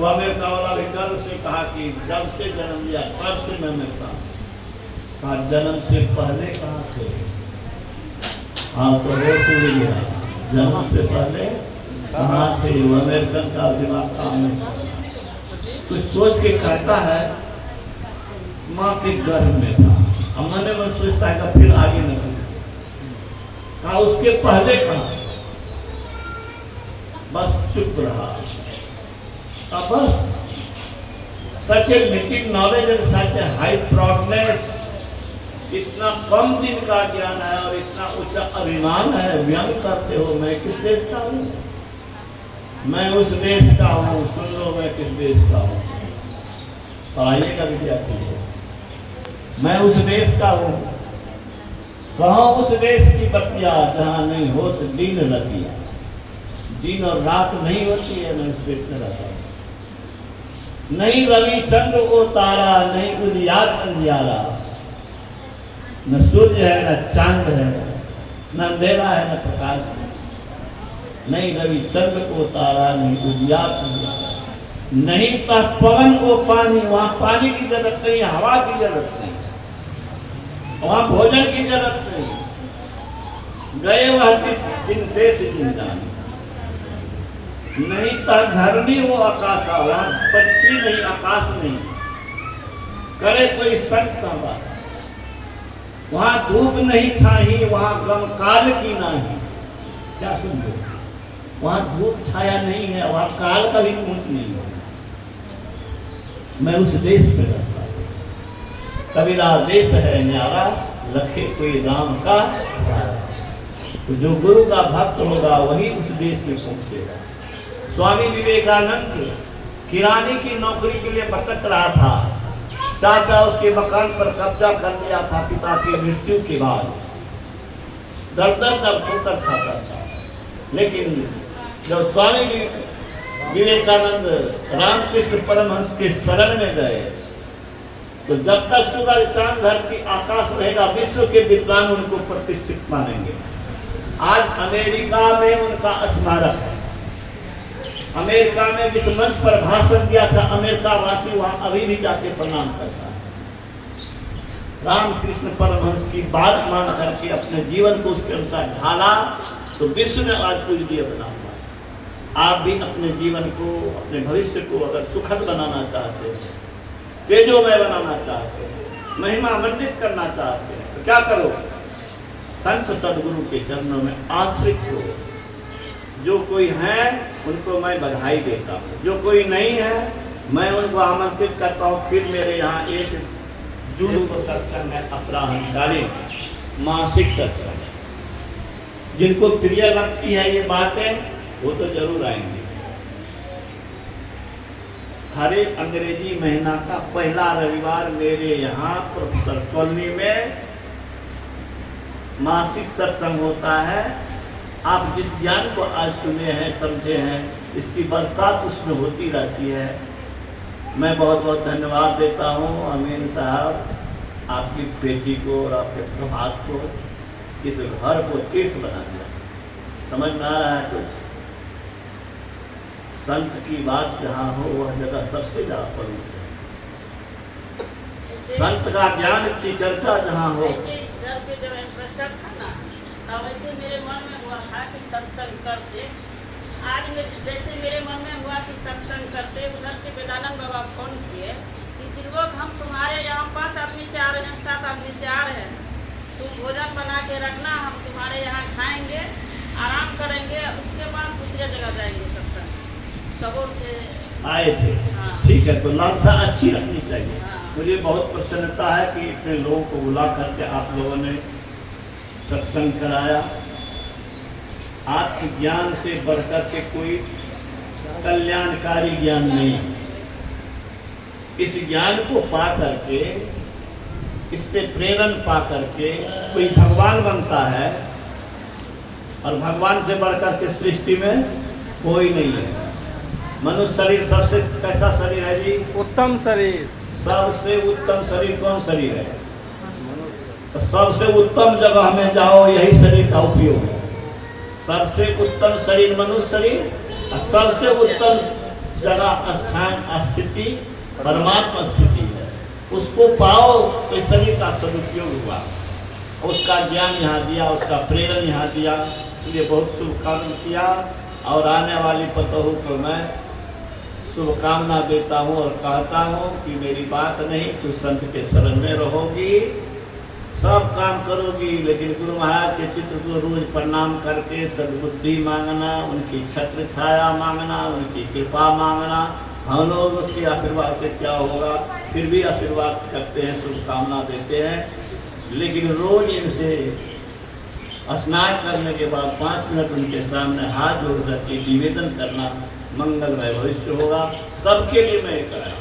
America वाला भी गर्व से कहा कि जब से जन्म लिया तब से मैं मिलता हूँ। कहा जन्म से पहले कहाँ थे? हाँ तो वो टूट गया, जन्म से पहले कहाँ थे? वो अमेरिकन का दिमाग काम नहीं। कुछ सोच के कहता है माँ के गर्भ में था। अब मैंने मन सोचता है कि फिर आगे नहीं कहा, उसके पहले कहा, बस चुप रहा। अब बस such a meeting knowledge and such a high proudness, इतना कम दिन का ज्ञान है और इतना ऊंचा अभिमान है। व्यंग करते हो मैं किस देश का हूँ? मैं उस देश का हूँ। सुन लो मैं किस देश का हूँ। पढ़ाइएगा विद्यार्थी, मैं उस देश का हूँ। कहाँ उस देश की बत्तियाँ जहाँ नहीं हो तो दिन रतिया, दिन और रात नहीं होती है। मैं उस देश में रहता हूँ। नहीं रवि चंद्र ओ तारा, नहीं उजियार अंधियारा, न सूर्य है न चांद है, न अंधेरा है न प्रकाश है। नहीं रवि चंद्र को तारा, नहीं उजियार अंधियारा, नहीं पवन को पानी, वहाँ पानी की जरूरत नहीं, हवा की जरूरत नहीं, वहाँ भोजन की जरूरत नहीं। गए वह जिन देश जिंदान, नहीं था धरनी वो आकाशा, वहाँ पृथ्वी नहीं आकाश नहीं, करे कोई संत का वास। वहाँ धूप नहीं छाही, वहाँ गम काल की नहीं। क्या सुनते? वहाँ धूप छाया नहीं है, वहाँ काल का भी पूछ नहीं है। मैं उस देश में रहता हूँ। कबीरा देश है न्यारा, रखे कोई राम का। तो जो गुरु का भक्त होगा वही उस देश में पहुंचेगा। स्वामी विवेकानंद किराने की नौकरी के लिए भटक रहा था। चाचा उसके मकान पर कब्जा कर लिया था पिता की मृत्यु के बाद। दर दर दर ठोकर खाता था। लेकिन जब स्वामी विवेकानंद रामकृष्ण परमहंस के शरण में गए तो जब तक सूरज चांद धरती आकाश रहेगा विश्व के विद्वान उनको प्रतिष्ठित मानेंगे। आज अमेरिका में उनका स्मारक है। अमेरिका में जिस मंच पर भाषण दिया था अमेरिका वासी वहां अभी भी जाके प्रणाम करता है। रामकृष्ण परमहंस की बात मान करके अपने जीवन को उसके अनुसार ढाला तो विश्व में आज पूजनीय बना हुआ है। आप भी अपने जीवन को, अपने भविष्य को अगर सुखद बनाना चाहते हैं, तेजोमय बनाना चाहते हैं, महिमा मंडित करना चाहते हैं तो क्या करो? संत सदगुरु के चरणों में आश्रित हो। जो कोई है उनको मैं बधाई देता हूँ, जो कोई नहीं है मैं उनको आमंत्रित करता हूँ। फिर मेरे यहाँ एक जून को सत्संग है, अपराह्नकालीन मासिक सत्संग। जिनको प्रिय लगती है ये बातें वो तो जरूर आएंगे। हर एक अंग्रेजी महीना का पहला रविवार मेरे यहाँ प्रोफेसर कॉलोनी में मासिक सत्संग होता है। आप जिस ज्ञान को आज सुने हैं, समझे हैं, इसकी बरसात उसमें होती रहती है। मैं बहुत बहुत धन्यवाद देता हूँ अमीन साहब, आपकी बेटी को और आपके प्रभात को, इस घर को तीर्थ बना दिया। समझ में आ रहा है कुछ? संत की बात जहाँ हो वह जगह सबसे ज़्यादा पवित्र है। संत का ज्ञान की चर्चा जहाँ हो। वैसे मेरे मन में हुआ था कि सत्संग करते। आज में जैसे मेरे मन में हुआ कि सत्संग करते, उधर से वेदानंद बाबा फोन किए कि त्रिलोक हम तुम्हारे यहाँ 5 आदमी से आ रहे हैं, 7 आदमी से आ रहे हैं, तुम भोजन बना के रखना, हम तुम्हारे यहाँ खाएंगे, आराम करेंगे, उसके बाद दूसरे जगह जाएंगे सत्संग। सबोर से आए थे। हाँ। ठीक है, तो लालसा अच्छी रखनी चाहिए। हाँ। मुझे बहुत प्रसन्नता है कि इतने लोगों को बुला करके आप लोगों ने सत्संग कराया। आपके ज्ञान से बढ़कर के कोई कल्याणकारी ज्ञान नहीं। इस ज्ञान को पा करके, इससे प्रेरण पा करके कोई भगवान बनता है और भगवान से बढ़कर के सृष्टि में कोई नहीं है। मनुष्य शरीर सबसे कैसा शरीर है जी? उत्तम शरीर। सबसे उत्तम शरीर कौन शरीर है? तो सबसे उत्तम जगह में जाओ, यही शरीर का उपयोग है। सबसे उत्तम शरीर मनुष्य शरीर और सबसे उत्तम जगह स्थान स्थिति परमात्मा स्थिति है, उसको पाओ तो शरीर का सदुपयोग हुआ, उसका ज्ञान यहाँ दिया, उसका प्रेरण यहाँ दिया, इसलिए बहुत शुभ कर्म किया। और आने वाली पतोहू को मैं शुभकामना देता हूँ और कहता हूँ कि मेरी बात नहीं, तू संत के शरण में रहोगी, सब काम करोगी, लेकिन गुरु महाराज के चित्र को रोज प्रणाम करके सद्बुद्धि मांगना, उनकी छत्र छाया मांगना, उनकी कृपा मांगना। हम लोग उसके आशीर्वाद से क्या होगा, फिर भी आशीर्वाद करते हैं, शुभकामना देते हैं, लेकिन रोज इनसे स्नान करने के बाद 5 मिनट उनके सामने हाथ जोड़ करके निवेदन करना मंगलमय भविष्य होगा। सबके लिए मैं ये करा